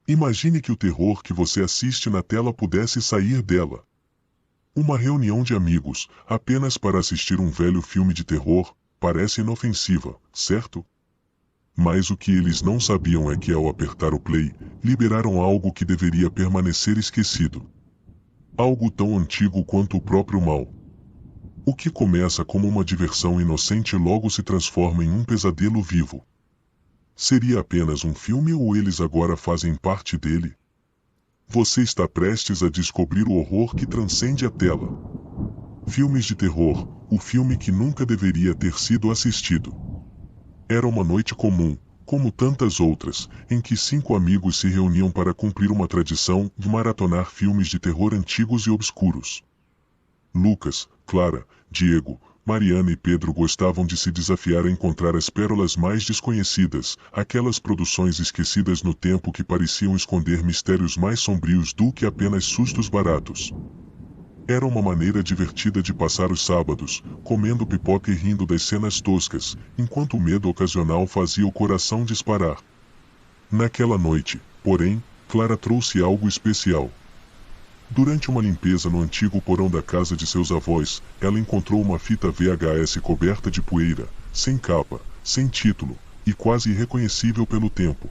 Imagine que o terror que você assiste na tela pudesse sair dela. Uma reunião de amigos, apenas para assistir um velho filme de terror, parece inofensiva, certo? Mas o que eles não sabiam é que ao apertar o play, liberaram algo que deveria permanecer esquecido. Algo tão antigo quanto o próprio mal. O que começa como uma diversão inocente logo se transforma em um pesadelo vivo. Seria apenas um filme ou eles agora fazem parte dele? Você está prestes a descobrir o horror que transcende a tela. Filmes de terror, o filme que nunca deveria ter sido assistido. Era uma noite comum, como tantas outras, em que 5 amigos se reuniam para cumprir uma tradição de maratonar filmes de terror antigos e obscuros. Lucas, Clara, Diego, Mariana e Pedro gostavam de se desafiar a encontrar as pérolas mais desconhecidas, aquelas produções esquecidas no tempo que pareciam esconder mistérios mais sombrios do que apenas sustos baratos. Era uma maneira divertida de passar os sábados, comendo pipoca e rindo das cenas toscas, enquanto o medo ocasional fazia o coração disparar. Naquela noite, porém, Clara trouxe algo especial. Durante uma limpeza no antigo porão da casa de seus avós, ela encontrou uma fita VHS coberta de poeira, sem capa, sem título, e quase irreconhecível pelo tempo.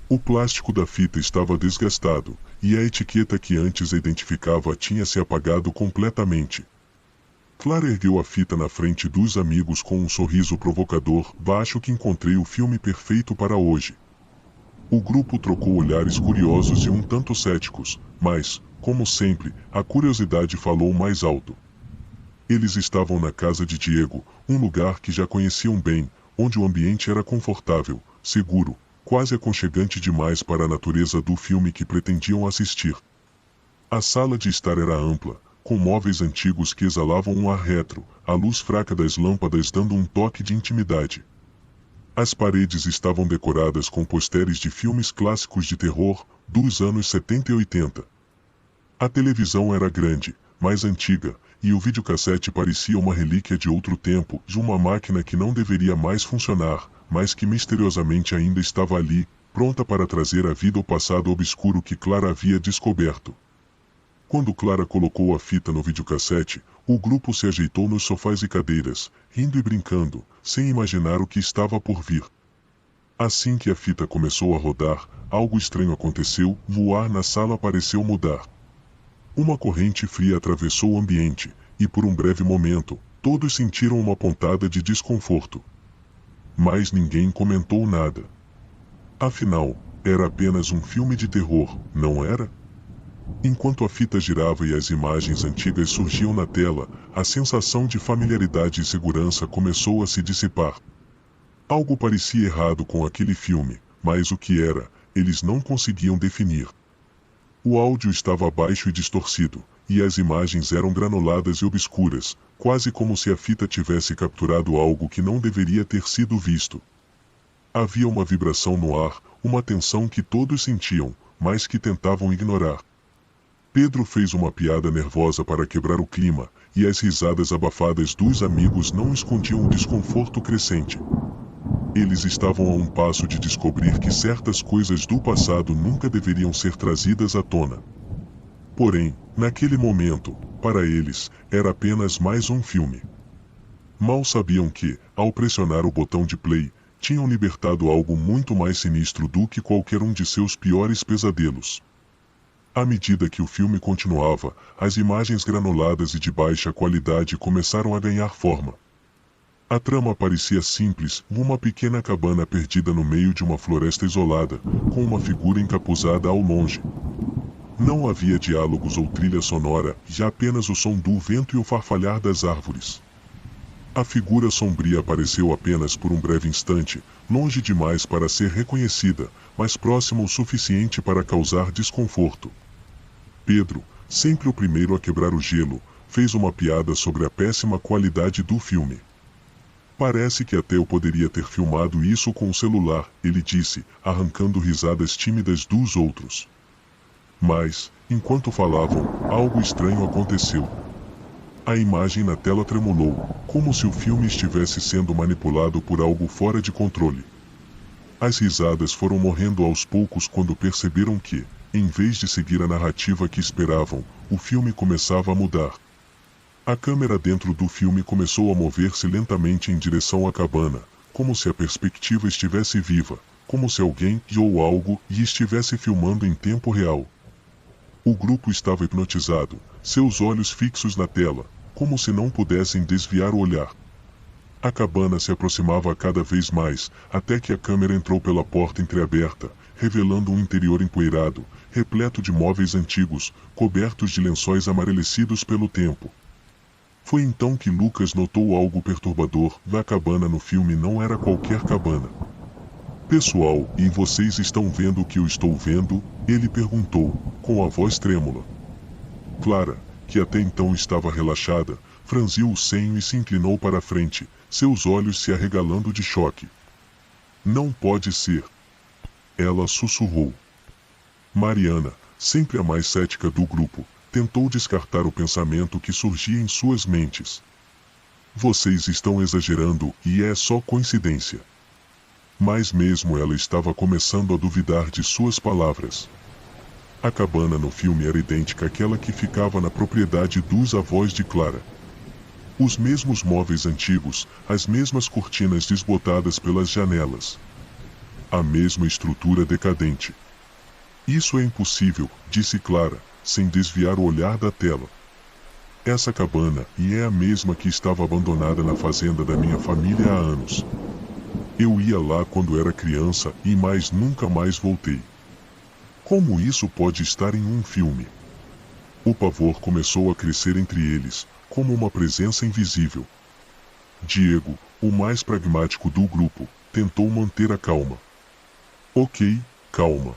O plástico da fita estava desgastado, e a etiqueta que antes a identificava tinha se apagado completamente. Clara ergueu a fita na frente dos amigos com um sorriso provocador. Acho que encontrei o filme perfeito para hoje. O grupo trocou olhares curiosos e um tanto céticos, mas, como sempre, a curiosidade falou mais alto. Eles estavam na casa de Diego, um lugar que já conheciam bem, onde o ambiente era confortável, seguro, quase aconchegante demais para a natureza do filme que pretendiam assistir. A sala de estar era ampla, com móveis antigos que exalavam um ar retro, a luz fraca das lâmpadas dando um toque de intimidade. As paredes estavam decoradas com posteres de filmes clássicos de terror, dos anos 70 e 80. A televisão era grande, mais antiga, e o videocassete parecia uma relíquia de outro tempo, de uma máquina que não deveria mais funcionar, mas que misteriosamente ainda estava ali, pronta para trazer à vida o passado obscuro que Clara havia descoberto. Quando Clara colocou a fita no videocassete, o grupo se ajeitou nos sofás e cadeiras, rindo e brincando, sem imaginar o que estava por vir. Assim que a fita começou a rodar, algo estranho aconteceu. O ar na sala pareceu mudar. Uma corrente fria atravessou o ambiente, e por um breve momento, todos sentiram uma pontada de desconforto. Mas ninguém comentou nada. Afinal, era apenas um filme de terror, não era? Enquanto a fita girava e as imagens antigas surgiam na tela, a sensação de familiaridade e segurança começou a se dissipar. Algo parecia errado com aquele filme, mas o que era, eles não conseguiam definir. O áudio estava baixo e distorcido, e as imagens eram granuladas e obscuras, quase como se a fita tivesse capturado algo que não deveria ter sido visto. Havia uma vibração no ar, uma tensão que todos sentiam, mas que tentavam ignorar. Pedro fez uma piada nervosa para quebrar o clima, e as risadas abafadas dos amigos não escondiam o desconforto crescente. Eles estavam a um passo de descobrir que certas coisas do passado nunca deveriam ser trazidas à tona. Porém, naquele momento, para eles, era apenas mais um filme. Mal sabiam que, ao pressionar o botão de play, tinham libertado algo muito mais sinistro do que qualquer um de seus piores pesadelos. À medida que o filme continuava, as imagens granuladas e de baixa qualidade começaram a ganhar forma. A trama parecia simples, uma pequena cabana perdida no meio de uma floresta isolada, com uma figura encapuzada ao longe. Não havia diálogos ou trilha sonora, já apenas o som do vento e o farfalhar das árvores. A figura sombria apareceu apenas por um breve instante, longe demais para ser reconhecida, mas próxima o suficiente para causar desconforto. Pedro, sempre o primeiro a quebrar o gelo, fez uma piada sobre a péssima qualidade do filme. Parece que até eu poderia ter filmado isso com o celular, ele disse, arrancando risadas tímidas dos outros. Mas, enquanto falavam, algo estranho aconteceu. A imagem na tela tremulou, como se o filme estivesse sendo manipulado por algo fora de controle. As risadas foram morrendo aos poucos quando perceberam que, em vez de seguir a narrativa que esperavam, o filme começava a mudar. A câmera dentro do filme começou a mover-se lentamente em direção à cabana, como se a perspectiva estivesse viva, como se alguém ou algo estivesse filmando em tempo real. O grupo estava hipnotizado, seus olhos fixos na tela, como se não pudessem desviar o olhar. A cabana se aproximava cada vez mais, até que a câmera entrou pela porta entreaberta, revelando um interior empoeirado, repleto de móveis antigos, cobertos de lençóis amarelecidos pelo tempo. Foi então que Lucas notou algo perturbador. A cabana no filme não era qualquer cabana. Pessoal, e vocês estão vendo o que eu estou vendo? Ele perguntou, com a voz trêmula. Clara, que até então estava relaxada, franziu o senho e se inclinou para a frente, seus olhos se arregalando de choque. Não pode ser. Ela sussurrou. Mariana, sempre a mais cética do grupo, tentou descartar o pensamento que surgia em suas mentes. Vocês estão exagerando e é só coincidência. Mas mesmo ela estava começando a duvidar de suas palavras. A cabana no filme era idêntica àquela que ficava na propriedade dos avós de Clara. Os mesmos móveis antigos, as mesmas cortinas desbotadas pelas janelas. A mesma estrutura decadente. Isso é impossível, disse Clara, sem desviar o olhar da tela. Essa cabana é a mesma que estava abandonada na fazenda da minha família há anos. Eu ia lá quando era criança e mais nunca mais voltei. Como isso pode estar em um filme? O pavor começou a crescer entre eles, como uma presença invisível. Diego, o mais pragmático do grupo, tentou manter a calma. Ok, calma.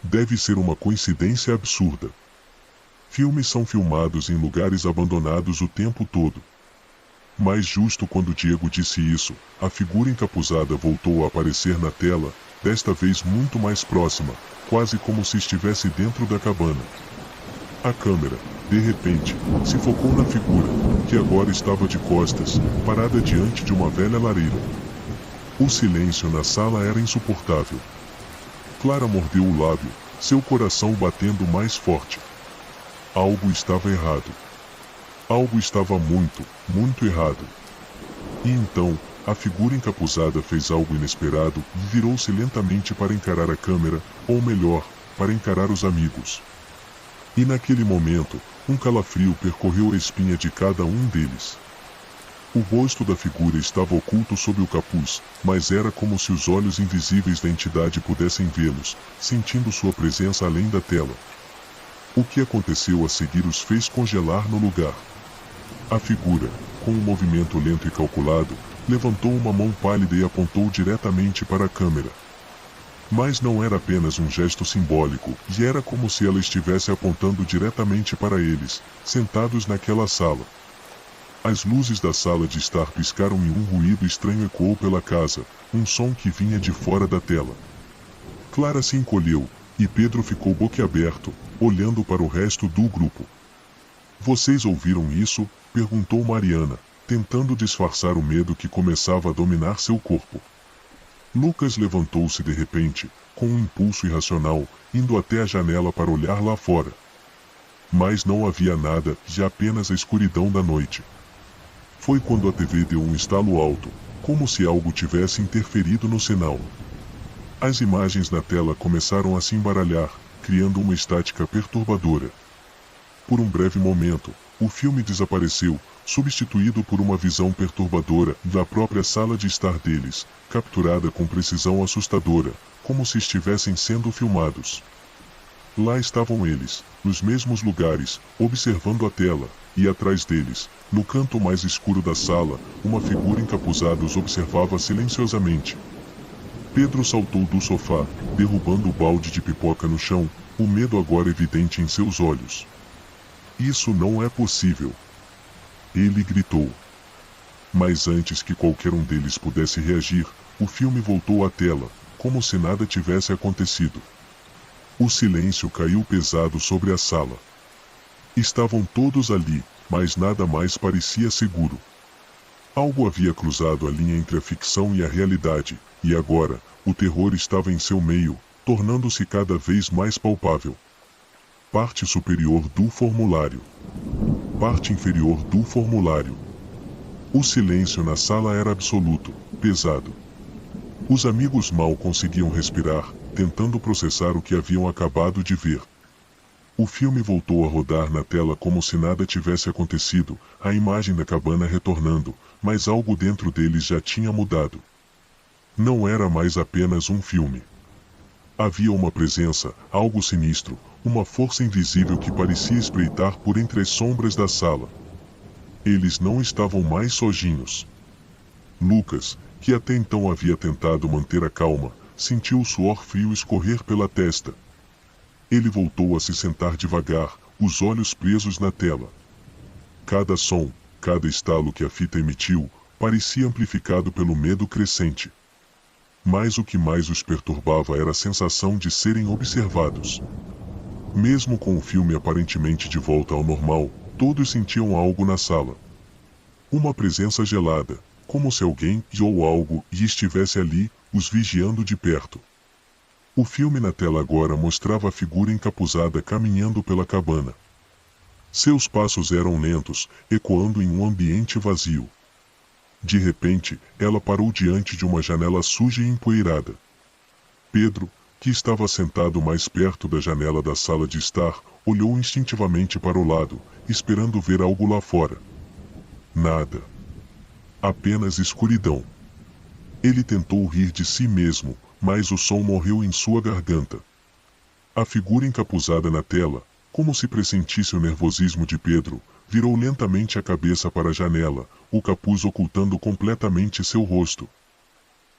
Deve ser uma coincidência absurda. Filmes são filmados em lugares abandonados o tempo todo. Mas justo quando Diego disse isso, a figura encapuzada voltou a aparecer na tela, desta vez muito mais próxima, quase como se estivesse dentro da cabana. A câmera, de repente, se focou na figura, que agora estava de costas, parada diante de uma velha lareira. O silêncio na sala era insuportável. Clara mordeu o lábio, seu coração batendo mais forte. Algo estava errado. Algo estava muito, muito errado. E então, a figura encapuzada fez algo inesperado e virou-se lentamente para encarar a câmera, ou melhor, para encarar os amigos. E naquele momento, um calafrio percorreu a espinha de cada um deles. O rosto da figura estava oculto sob o capuz, mas era como se os olhos invisíveis da entidade pudessem vê-los, sentindo sua presença além da tela. O que aconteceu a seguir os fez congelar no lugar. A figura, com um movimento lento e calculado, levantou uma mão pálida e apontou diretamente para a câmera. Mas não era apenas um gesto simbólico, e era como se ela estivesse apontando diretamente para eles, sentados naquela sala. As luzes da sala de estar piscaram e um ruído estranho ecoou pela casa, um som que vinha de fora da tela. Clara se encolheu, e Pedro ficou boquiaberto, olhando para o resto do grupo. Vocês ouviram isso? Perguntou Mariana, tentando disfarçar o medo que começava a dominar seu corpo. Lucas levantou-se de repente, com um impulso irracional, indo até a janela para olhar lá fora. Mas não havia nada, e apenas a escuridão da noite. Foi quando a TV deu um estalo alto, como se algo tivesse interferido no sinal. As imagens na tela começaram a se embaralhar, criando uma estática perturbadora. Por um breve momento, o filme desapareceu, substituído por uma visão perturbadora da própria sala de estar deles, capturada com precisão assustadora, como se estivessem sendo filmados. Lá estavam eles, nos mesmos lugares, observando a tela, e atrás deles, no canto mais escuro da sala, uma figura encapuzada os observava silenciosamente. Pedro saltou do sofá, derrubando o balde de pipoca no chão, o medo agora evidente em seus olhos. Isso não é possível. Ele gritou. Mas antes que qualquer um deles pudesse reagir, o filme voltou à tela, como se nada tivesse acontecido. O silêncio caiu pesado sobre a sala. Estavam todos ali, mas nada mais parecia seguro. Algo havia cruzado a linha entre a ficção e a realidade, E agora, o terror estava em seu meio, tornando-se cada vez mais palpável. Parte superior do formulário. Parte inferior do formulário. O silêncio na sala era absoluto, pesado. Os amigos mal conseguiam respirar, tentando processar o que haviam acabado de ver. O filme voltou a rodar na tela como se nada tivesse acontecido, a imagem da cabana retornando, mas algo dentro deles já tinha mudado. Não era mais apenas um filme. Havia uma presença, algo sinistro, uma força invisível que parecia espreitar por entre as sombras da sala. Eles não estavam mais sozinhos. Lucas, que até então havia tentado manter a calma, sentiu o suor frio escorrer pela testa. Ele voltou a se sentar devagar, os olhos presos na tela. Cada som, cada estalo que a fita emitiu, parecia amplificado pelo medo crescente. Mas o que mais os perturbava era a sensação de serem observados. Mesmo com o filme aparentemente de volta ao normal, todos sentiam algo na sala. Uma presença gelada, como se alguém ou algo estivesse ali, os vigiando de perto. O filme na tela agora mostrava a figura encapuzada caminhando pela cabana. Seus passos eram lentos, ecoando em um ambiente vazio. De repente, ela parou diante de uma janela suja e empoeirada. Pedro, que estava sentado mais perto da janela da sala de estar, olhou instintivamente para o lado, esperando ver algo lá fora. Nada. Apenas escuridão. Ele tentou rir de si mesmo, mas o som morreu em sua garganta. A figura encapuzada na tela, como se pressentisse o nervosismo de Pedro, virou lentamente a cabeça para a janela, o capuz ocultando completamente seu rosto.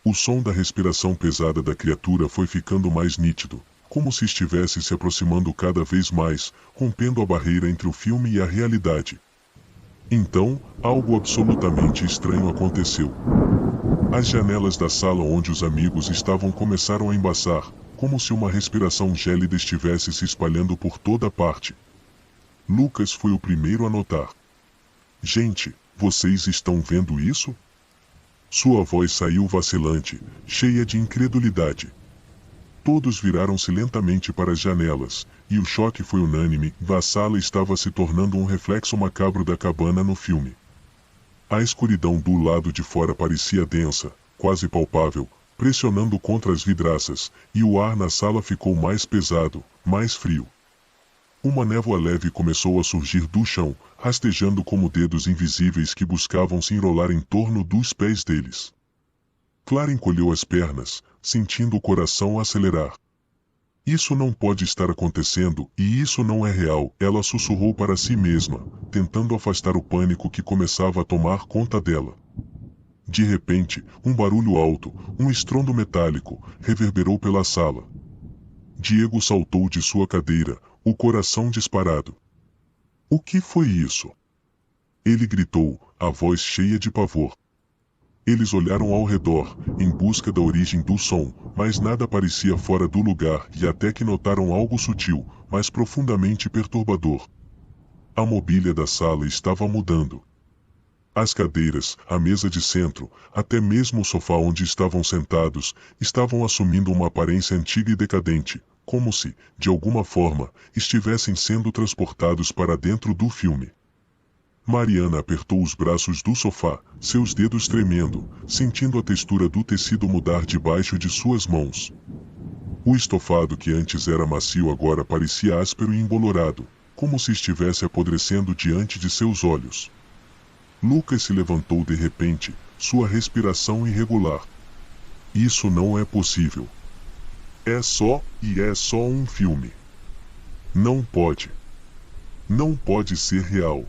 O som da respiração pesada da criatura foi ficando mais nítido, como se estivesse se aproximando cada vez mais, rompendo a barreira entre o filme e a realidade. Então, algo absolutamente estranho aconteceu. As janelas da sala onde os amigos estavam começaram a embaçar, como se uma respiração gélida estivesse se espalhando por toda parte. Lucas foi o primeiro a notar. Gente, vocês estão vendo isso? Sua voz saiu vacilante, cheia de incredulidade. Todos viraram-se lentamente para as janelas, e o choque foi unânime, a sala estava se tornando um reflexo macabro da cabana no filme. A escuridão do lado de fora parecia densa, quase palpável, pressionando contra as vidraças, e o ar na sala ficou mais pesado, mais frio. Uma névoa leve começou a surgir do chão, rastejando como dedos invisíveis que buscavam se enrolar em torno dos pés deles. Clara encolheu as pernas, sentindo o coração acelerar. Isso não pode estar acontecendo, e isso não é real, ela sussurrou para si mesma, tentando afastar o pânico que começava a tomar conta dela. De repente, um barulho alto, um estrondo metálico, reverberou pela sala. Diego saltou de sua cadeira, o coração disparado. O que foi isso? Ele gritou, a voz cheia de pavor. Eles olharam ao redor, em busca da origem do som, mas nada parecia fora do lugar e até que notaram algo sutil, mas profundamente perturbador. A mobília da sala estava mudando. As cadeiras, a mesa de centro, até mesmo o sofá onde estavam sentados, estavam assumindo uma aparência antiga e decadente, como se, de alguma forma, estivessem sendo transportados para dentro do filme. Mariana apertou os braços do sofá, seus dedos tremendo, sentindo a textura do tecido mudar debaixo de suas mãos. O estofado que antes era macio agora parecia áspero e embolorado, como se estivesse apodrecendo diante de seus olhos. Lucas se levantou de repente, sua respiração irregular. Isso não é possível. É só um filme. Não pode. Não pode ser real.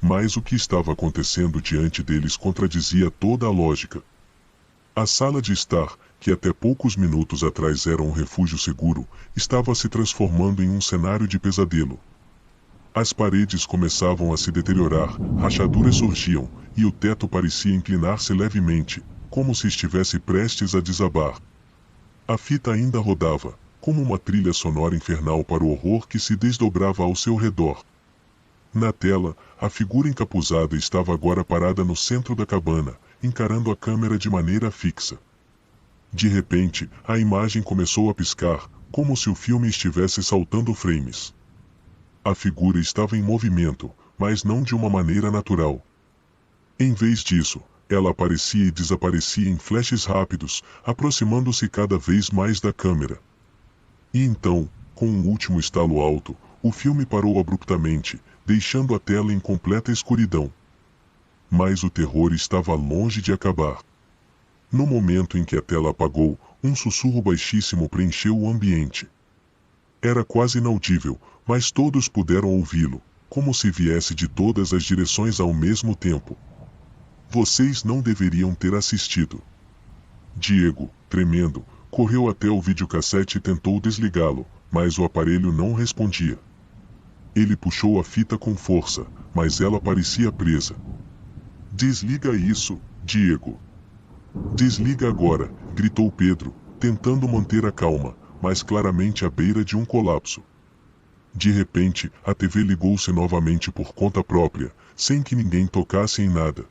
Mas o que estava acontecendo diante deles contradizia toda a lógica. A sala de estar, que até poucos minutos atrás era um refúgio seguro, estava se transformando em um cenário de pesadelo. As paredes começavam a se deteriorar, rachaduras surgiam, e o teto parecia inclinar-se levemente, como se estivesse prestes a desabar. A fita ainda rodava, como uma trilha sonora infernal para o horror que se desdobrava ao seu redor. Na tela, a figura encapuzada estava agora parada no centro da cabana, encarando a câmera de maneira fixa. De repente, a imagem começou a piscar, como se o filme estivesse saltando frames. A figura estava em movimento, mas não de uma maneira natural. Em vez disso, ela aparecia e desaparecia em flashes rápidos, aproximando-se cada vez mais da câmera. E então, com um último estalo alto, o filme parou abruptamente, deixando a tela em completa escuridão. Mas o terror estava longe de acabar. No momento em que a tela apagou, um sussurro baixíssimo preencheu o ambiente. Era quase inaudível, mas todos puderam ouvi-lo, como se viesse de todas as direções ao mesmo tempo. Vocês não deveriam ter assistido. Diego, tremendo, correu até o videocassete e tentou desligá-lo, mas o aparelho não respondia. Ele puxou a fita com força, mas ela parecia presa. Desliga isso, Diego. Desliga agora, gritou Pedro, tentando manter a calma, mas claramente à beira de um colapso. De repente, a TV ligou-se novamente por conta própria, sem que ninguém tocasse em nada.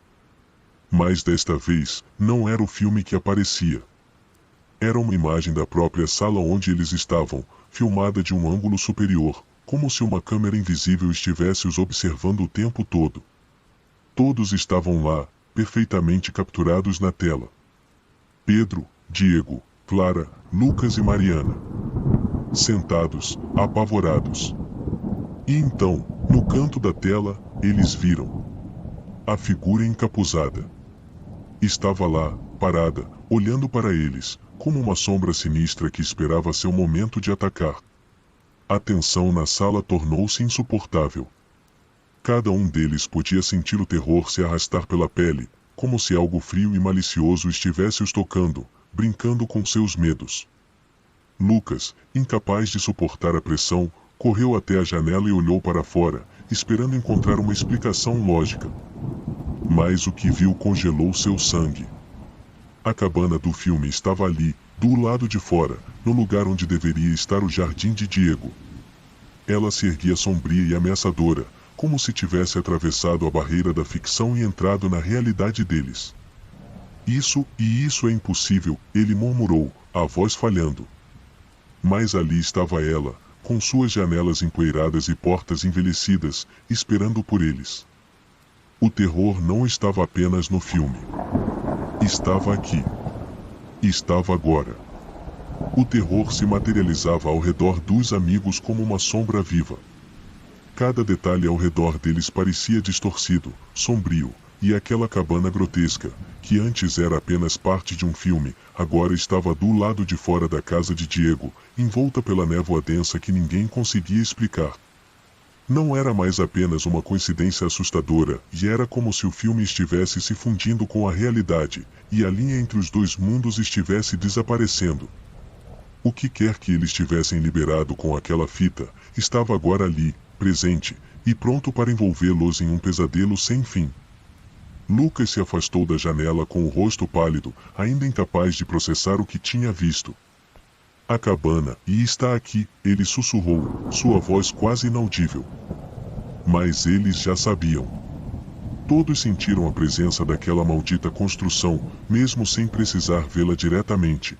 Mas desta vez, não era o filme que aparecia. Era uma imagem da própria sala onde eles estavam, filmada de um ângulo superior, como se uma câmera invisível estivesse os observando o tempo todo. Todos estavam lá, perfeitamente capturados na tela. Pedro, Diego, Clara, Lucas e Mariana. Sentados, apavorados. E então, no canto da tela, eles viram a figura encapuzada. Estava lá, parada, olhando para eles, como uma sombra sinistra que esperava seu momento de atacar. A tensão na sala tornou-se insuportável. Cada um deles podia sentir o terror se arrastar pela pele, como se algo frio e malicioso estivesse os tocando, brincando com seus medos. Lucas, incapaz de suportar a pressão, correu até a janela e olhou para fora, esperando encontrar uma explicação lógica. Mas o que viu congelou seu sangue. A cabana do filme estava ali, do lado de fora, no lugar onde deveria estar o jardim de Diego. Ela se erguia sombria e ameaçadora, como se tivesse atravessado a barreira da ficção e entrado na realidade deles. Isso é impossível, ele murmurou, a voz falhando. Mas ali estava ela, com suas janelas empoeiradas e portas envelhecidas, esperando por eles. O terror não estava apenas no filme. Estava aqui. Estava agora. O terror se materializava ao redor dos amigos como uma sombra viva. Cada detalhe ao redor deles parecia distorcido, sombrio, e aquela cabana grotesca, que antes era apenas parte de um filme, agora estava do lado de fora da casa de Diego, envolta pela névoa densa que ninguém conseguia explicar. Não era mais apenas uma coincidência assustadora, e era como se o filme estivesse se fundindo com a realidade, e a linha entre os dois mundos estivesse desaparecendo. O que quer que eles tivessem liberado com aquela fita, estava agora ali, presente, e pronto para envolvê-los em um pesadelo sem fim. Lucas se afastou da janela com o rosto pálido, ainda incapaz de processar o que tinha visto. A cabana, e está aqui, ele sussurrou, sua voz quase inaudível. Mas eles já sabiam. Todos sentiram a presença daquela maldita construção, mesmo sem precisar vê-la diretamente.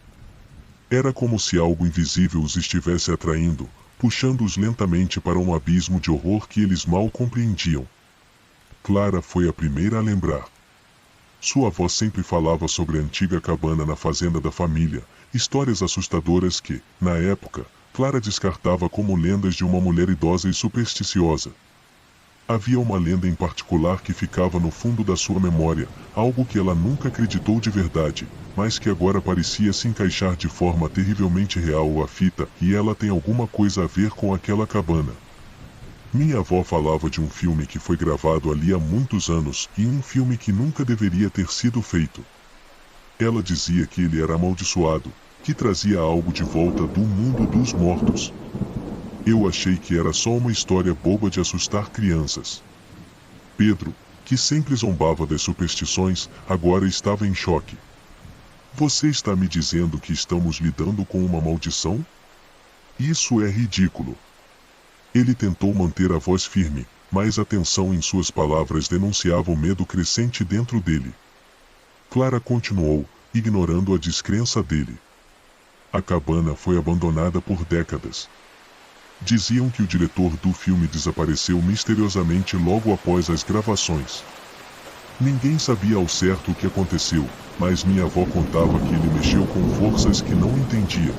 Era como se algo invisível os estivesse atraindo, puxando-os lentamente para um abismo de horror que eles mal compreendiam. Clara foi a primeira a lembrar. Sua avó sempre falava sobre a antiga cabana na fazenda da família, histórias assustadoras que, na época, Clara descartava como lendas de uma mulher idosa e supersticiosa. Havia uma lenda em particular que ficava no fundo da sua memória, algo que ela nunca acreditou de verdade, mas que agora parecia se encaixar de forma terrivelmente real à fita, e ela tem alguma coisa a ver com aquela cabana. Minha avó falava de um filme que foi gravado ali há muitos anos, e um filme que nunca deveria ter sido feito. Ela dizia que ele era amaldiçoado, que trazia algo de volta do mundo dos mortos. Eu achei que era só uma história boba de assustar crianças. Pedro, que sempre zombava das superstições, agora estava em choque. Você está me dizendo que estamos lidando com uma maldição? Isso é ridículo. Ele tentou manter a voz firme, mas a tensão em suas palavras denunciava o medo crescente dentro dele. Clara continuou, ignorando a descrença dele. A cabana foi abandonada por décadas. Diziam que o diretor do filme desapareceu misteriosamente logo após as gravações. Ninguém sabia ao certo o que aconteceu, mas minha avó contava que ele mexeu com forças que não entendia.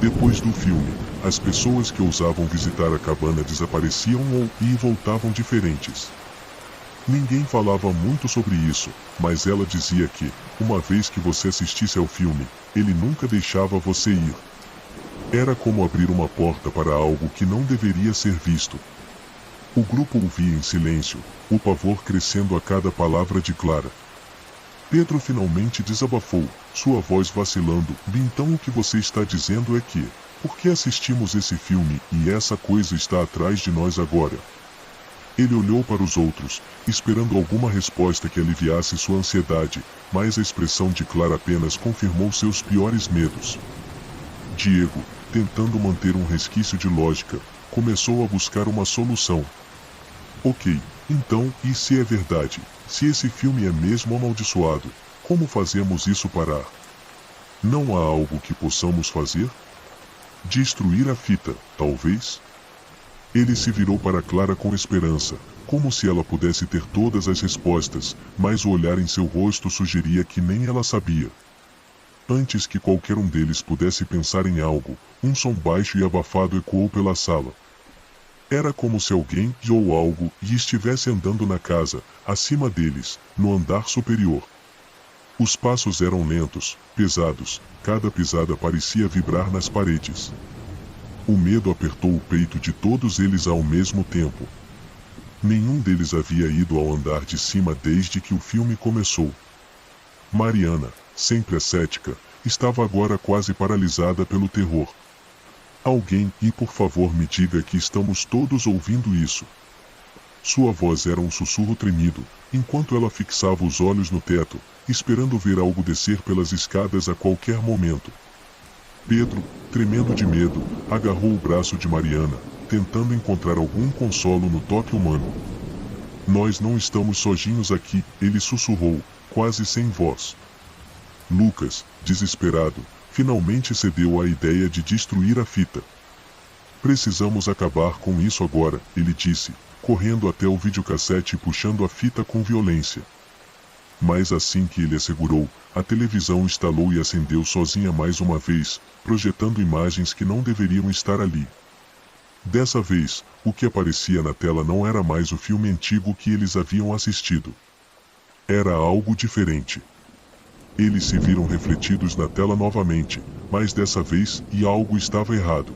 Depois do filme, as pessoas que ousavam visitar a cabana desapareciam e voltavam diferentes. Ninguém falava muito sobre isso, mas ela dizia que, uma vez que você assistisse ao filme, ele nunca deixava você ir. Era como abrir uma porta para algo que não deveria ser visto. O grupo ouvia em silêncio, o pavor crescendo a cada palavra de Clara. Pedro finalmente desabafou, sua voz vacilando. Então o que você está dizendo é que, por que assistimos esse filme e essa coisa está atrás de nós agora? Ele olhou para os outros, esperando alguma resposta que aliviasse sua ansiedade, mas a expressão de Clara apenas confirmou seus piores medos. Diego, tentando manter um resquício de lógica, começou a buscar uma solução. Ok, então, e se é verdade? Se esse filme é mesmo amaldiçoado, como fazemos isso parar? Não há algo que possamos fazer? Destruir a fita, talvez? Ele se virou para Clara com esperança, como se ela pudesse ter todas as respostas, mas o olhar em seu rosto sugeria que nem ela sabia. Antes que qualquer um deles pudesse pensar em algo, um som baixo e abafado ecoou pela sala. Era como se alguém ou algo estivesse andando na casa, acima deles, no andar superior. Os passos eram lentos, pesados, cada pisada parecia vibrar nas paredes. O medo apertou o peito de todos eles ao mesmo tempo. Nenhum deles havia ido ao andar de cima desde que o filme começou. Mariana, sempre ascética, estava agora quase paralisada pelo terror. Alguém, e por favor me diga que estamos todos ouvindo isso. Sua voz era um sussurro tremido, enquanto ela fixava os olhos no teto, esperando ver algo descer pelas escadas a qualquer momento. Pedro, tremendo de medo, agarrou o braço de Mariana, tentando encontrar algum consolo no toque humano. Nós não estamos sozinhos aqui, ele sussurrou, quase sem voz. Lucas, desesperado, finalmente cedeu à ideia de destruir a fita. Precisamos acabar com isso agora, ele disse, correndo até o videocassete e puxando a fita com violência. Mas assim que ele a segurou, a televisão estalou e acendeu sozinha mais uma vez, projetando imagens que não deveriam estar ali. Dessa vez, o que aparecia na tela não era mais o filme antigo que eles haviam assistido. Era algo diferente. Eles se viram refletidos na tela novamente, mas dessa vez algo estava errado.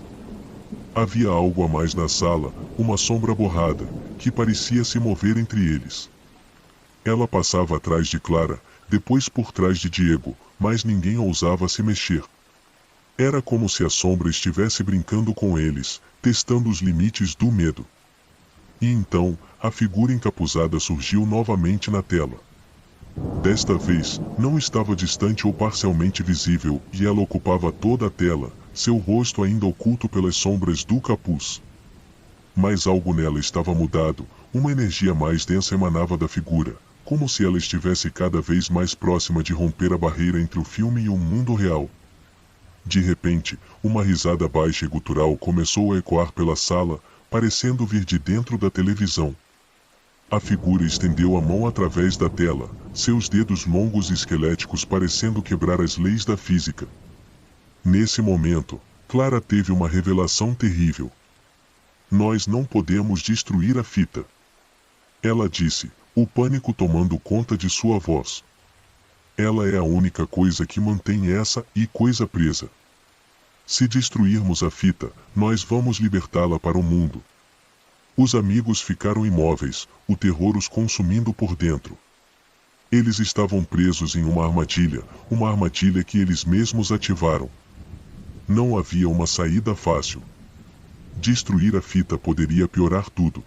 Havia algo a mais na sala, uma sombra borrada, que parecia se mover entre eles. Ela passava atrás de Clara, depois por trás de Diego, mas ninguém ousava se mexer. Era como se a sombra estivesse brincando com eles, testando os limites do medo. E então, a figura encapuzada surgiu novamente na tela. Desta vez, não estava distante ou parcialmente visível, e ela ocupava toda a tela, seu rosto ainda oculto pelas sombras do capuz. Mas algo nela estava mudado, uma energia mais densa emanava da figura, como se ela estivesse cada vez mais próxima de romper a barreira entre o filme e o mundo real. De repente, uma risada baixa e gutural começou a ecoar pela sala, parecendo vir de dentro da televisão. A figura estendeu a mão através da tela, seus dedos longos e esqueléticos parecendo quebrar as leis da física. Nesse momento, Clara teve uma revelação terrível. Nós não podemos destruir a fita. Ela disse, o pânico tomando conta de sua voz. Ela é a única coisa que mantém essa coisa presa. Se destruirmos a fita, nós vamos libertá-la para o mundo. Os amigos ficaram imóveis, o terror os consumindo por dentro. Eles estavam presos em uma armadilha que eles mesmos ativaram. Não havia uma saída fácil. Destruir a fita poderia piorar tudo.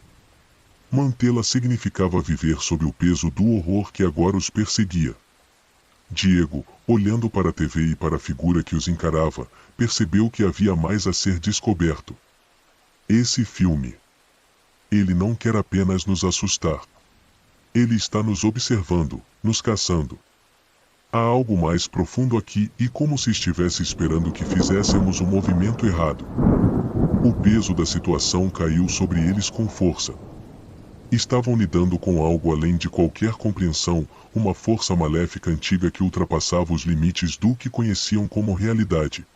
Mantê-la significava viver sob o peso do horror que agora os perseguia. Diego, olhando para a TV e para a figura que os encarava, percebeu que havia mais a ser descoberto. Esse filme. Ele não quer apenas nos assustar. Ele está nos observando, nos caçando. Há algo mais profundo aqui, e como se estivesse esperando que fizéssemos o movimento errado. O peso da situação caiu sobre eles com força. Estavam lidando com algo além de qualquer compreensão, uma força maléfica antiga que ultrapassava os limites do que conheciam como realidade.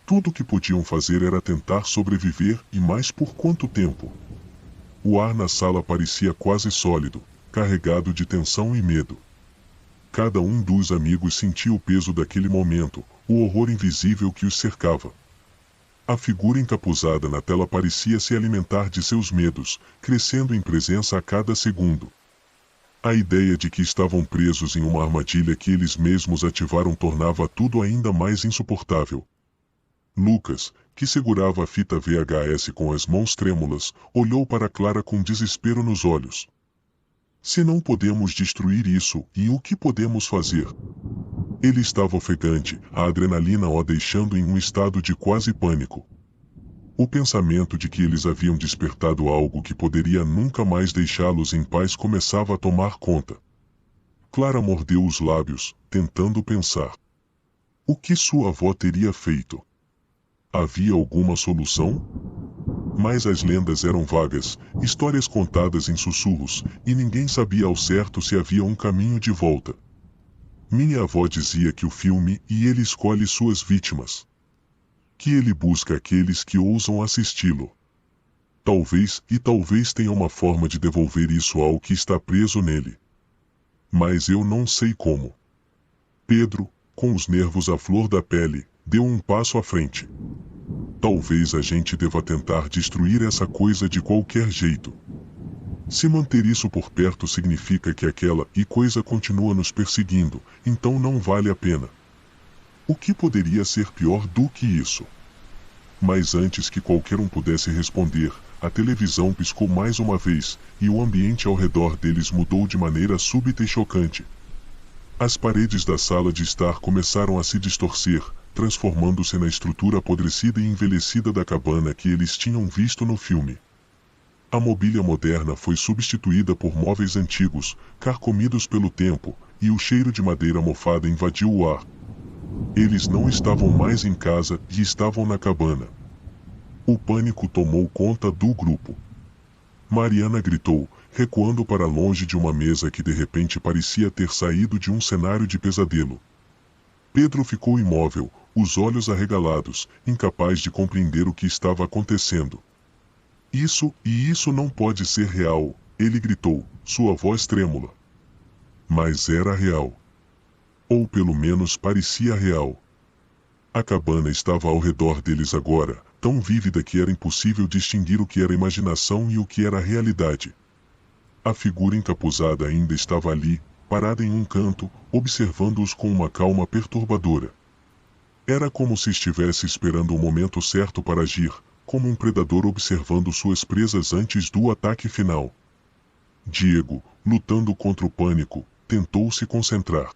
Tudo o que podiam fazer era tentar sobreviver, e mais por quanto tempo? O ar na sala parecia quase sólido, carregado de tensão e medo. Cada um dos amigos sentia o peso daquele momento, o horror invisível que os cercava. A figura encapuzada na tela parecia se alimentar de seus medos, crescendo em presença a cada segundo. A ideia de que estavam presos em uma armadilha que eles mesmos ativaram tornava tudo ainda mais insuportável. Lucas, que segurava a fita VHS com as mãos trêmulas, olhou para Clara com desespero nos olhos. Se não podemos destruir isso, e o que podemos fazer? Ele estava ofegante, a adrenalina o deixando em um estado de quase pânico. O pensamento de que eles haviam despertado algo que poderia nunca mais deixá-los em paz começava a tomar conta. Clara mordeu os lábios, tentando pensar. O que sua avó teria feito? Havia alguma solução? Mas as lendas eram vagas, histórias contadas em sussurros, e ninguém sabia ao certo se havia um caminho de volta. Minha avó dizia que o filme e ele escolhe suas vítimas. Que ele busca aqueles que ousam assisti-lo. Talvez tenha uma forma de devolver isso ao que está preso nele. Mas eu não sei como. Pedro, com os nervos à flor da pele, deu um passo à frente. Talvez a gente deva tentar destruir essa coisa de qualquer jeito. Se manter isso por perto significa que aquela coisa continua nos perseguindo, então não vale a pena. O que poderia ser pior do que isso? Mas antes que qualquer um pudesse responder, a televisão piscou mais uma vez, e o ambiente ao redor deles mudou de maneira súbita e chocante. As paredes da sala de estar começaram a se distorcer, transformando-se na estrutura apodrecida e envelhecida da cabana que eles tinham visto no filme. A mobília moderna foi substituída por móveis antigos, carcomidos pelo tempo, e o cheiro de madeira mofada invadiu o ar. Eles não estavam mais em casa e estavam na cabana. O pânico tomou conta do grupo. Mariana gritou, recuando para longe de uma mesa que de repente parecia ter saído de um cenário de pesadelo. Pedro ficou imóvel, os olhos arregalados, incapaz de compreender o que estava acontecendo. Isso não pode ser real, ele gritou, sua voz trêmula. Mas era real. Ou pelo menos parecia real. A cabana estava ao redor deles agora, tão vívida que era impossível distinguir o que era imaginação e o que era realidade. A figura encapuzada ainda estava ali, parada em um canto, observando-os com uma calma perturbadora. Era como se estivesse esperando o momento certo para agir, como um predador observando suas presas antes do ataque final. Diego, lutando contra o pânico, tentou se concentrar.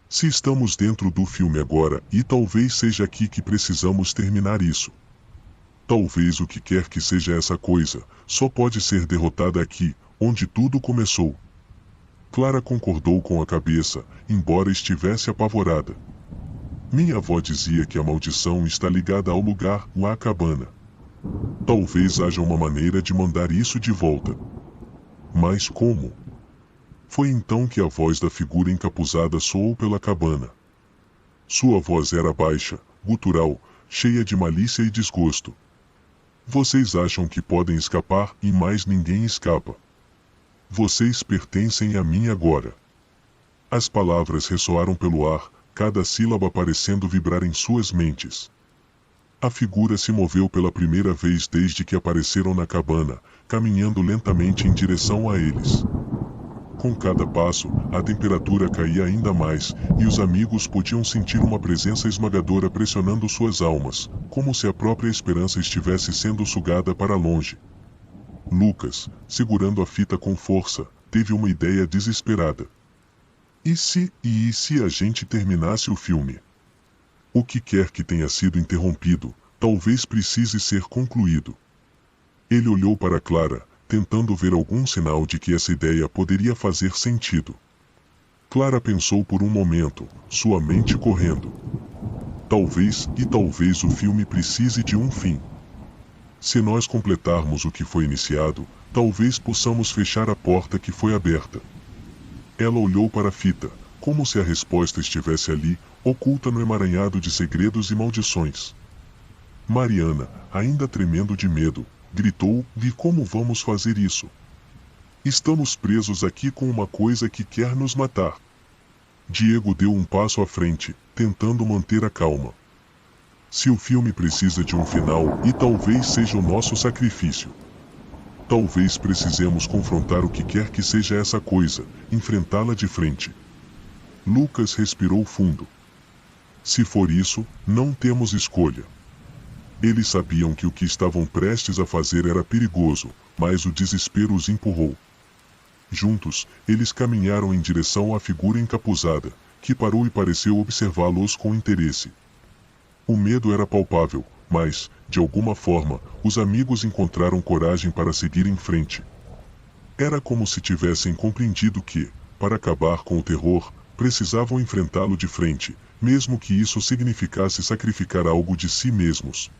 Se estamos dentro do filme agora, e talvez seja aqui que precisamos terminar isso. Talvez o que quer que seja essa coisa, só pode ser derrotada aqui, onde tudo começou. Clara concordou com a cabeça, embora estivesse apavorada. Minha avó dizia que a maldição está ligada ao lugar, lá à cabana. Talvez haja uma maneira de mandar isso de volta. Mas como? Foi então que a voz da figura encapuzada soou pela cabana. Sua voz era baixa, gutural, cheia de malícia e desgosto. Vocês acham que podem escapar e mais ninguém escapa. Vocês pertencem a mim agora. As palavras ressoaram pelo ar, cada sílaba parecendo vibrar em suas mentes. A figura se moveu pela primeira vez desde que apareceram na cabana, caminhando lentamente em direção a eles. Com cada passo, a temperatura caía ainda mais, e os amigos podiam sentir uma presença esmagadora pressionando suas almas, como se a própria esperança estivesse sendo sugada para longe. Lucas, segurando a fita com força, teve uma ideia desesperada. E se a gente terminasse o filme? O que quer que tenha sido interrompido, talvez precise ser concluído. Ele olhou para Clara, tentando ver algum sinal de que essa ideia poderia fazer sentido. Clara pensou por um momento, sua mente correndo. Talvez o filme precise de um fim. Se nós completarmos o que foi iniciado, talvez possamos fechar a porta que foi aberta. Ela olhou para a fita, como se a resposta estivesse ali, oculta no emaranhado de segredos e maldições. Mariana, ainda tremendo de medo, gritou: "Vi como vamos fazer isso? Estamos presos aqui com uma coisa que quer nos matar." Diego deu um passo à frente, tentando manter a calma. Se o filme precisa de um final, e talvez seja o nosso sacrifício. Talvez precisemos confrontar o que quer que seja essa coisa, enfrentá-la de frente. Lucas respirou fundo. Se for isso, não temos escolha. Eles sabiam que o que estavam prestes a fazer era perigoso, mas o desespero os empurrou. Juntos, eles caminharam em direção à figura encapuzada, que parou e pareceu observá-los com interesse. O medo era palpável, mas, de alguma forma, os amigos encontraram coragem para seguir em frente. Era como se tivessem compreendido que, para acabar com o terror, precisavam enfrentá-lo de frente, mesmo que isso significasse sacrificar algo de si mesmos.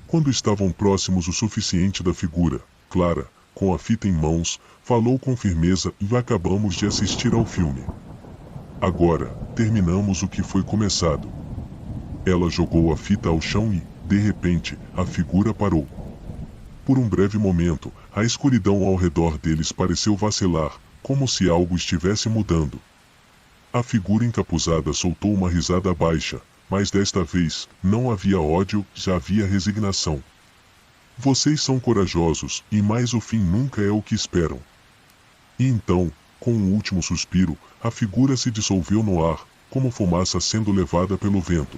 Quando estavam próximos o suficiente da figura, Clara, com a fita em mãos, falou com firmeza: "E acabamos de assistir ao filme. Agora, terminamos o que foi começado." Ela jogou a fita ao chão e, de repente, a figura parou. Por um breve momento, a escuridão ao redor deles pareceu vacilar, como se algo estivesse mudando. A figura encapuzada soltou uma risada baixa, mas desta vez, não havia ódio, já havia resignação. "Vocês são corajosos, mas o fim nunca é o que esperam." E então, com um último suspiro, a figura se dissolveu no ar, como fumaça sendo levada pelo vento.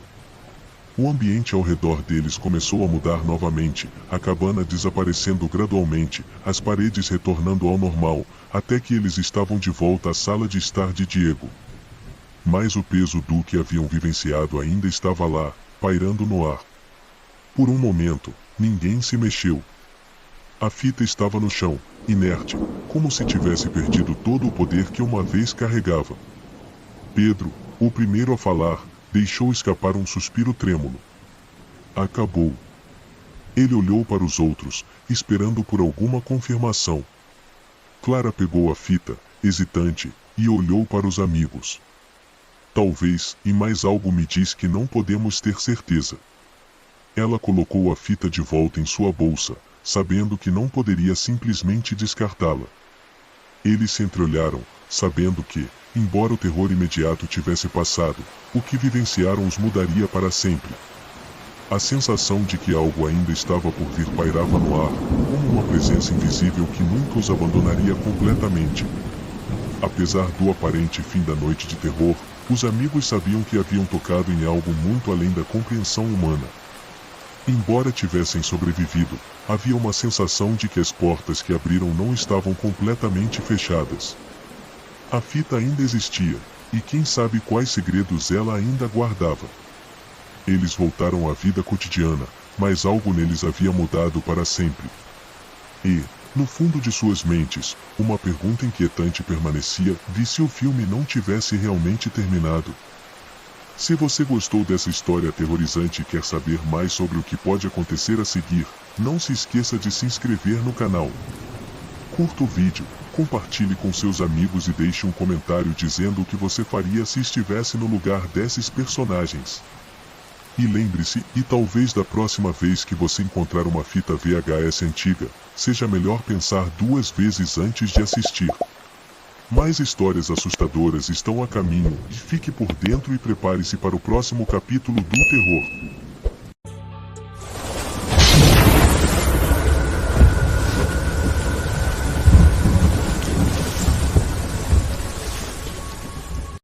O ambiente ao redor deles começou a mudar novamente, a cabana desaparecendo gradualmente, as paredes retornando ao normal, até que eles estavam de volta à sala de estar de Diego. Mas o peso do que haviam vivenciado ainda estava lá, pairando no ar. Por um momento, ninguém se mexeu. A fita estava no chão, inerte, como se tivesse perdido todo o poder que uma vez carregava. Pedro, o primeiro a falar, deixou escapar um suspiro trêmulo. Acabou. Ele olhou para os outros, esperando por alguma confirmação. Clara pegou a fita, hesitante, e olhou para os amigos. "Talvez, e mais algo me diz que não podemos ter certeza." Ela colocou a fita de volta em sua bolsa, sabendo que não poderia simplesmente descartá-la. Eles se entreolharam, sabendo que, embora o terror imediato tivesse passado, o que vivenciaram os mudaria para sempre. A sensação de que algo ainda estava por vir pairava no ar, como uma presença invisível que nunca os abandonaria completamente. Apesar do aparente fim da noite de terror, os amigos sabiam que haviam tocado em algo muito além da compreensão humana. Embora tivessem sobrevivido, havia uma sensação de que as portas que abriram não estavam completamente fechadas. A fita ainda existia, e quem sabe quais segredos ela ainda guardava. Eles voltaram à vida cotidiana, mas algo neles havia mudado para sempre. E, no fundo de suas mentes, uma pergunta inquietante permanecia: e se o filme não tivesse realmente terminado? Se você gostou dessa história aterrorizante e quer saber mais sobre o que pode acontecer a seguir, não se esqueça de se inscrever no canal. Curta o vídeo, compartilhe com seus amigos e deixe um comentário dizendo o que você faria se estivesse no lugar desses personagens. E lembre-se, e talvez da próxima vez que você encontrar uma fita VHS antiga, seja melhor pensar 2 vezes antes de assistir. Mais histórias assustadoras estão a caminho, fique por dentro e prepare-se para o próximo capítulo do terror.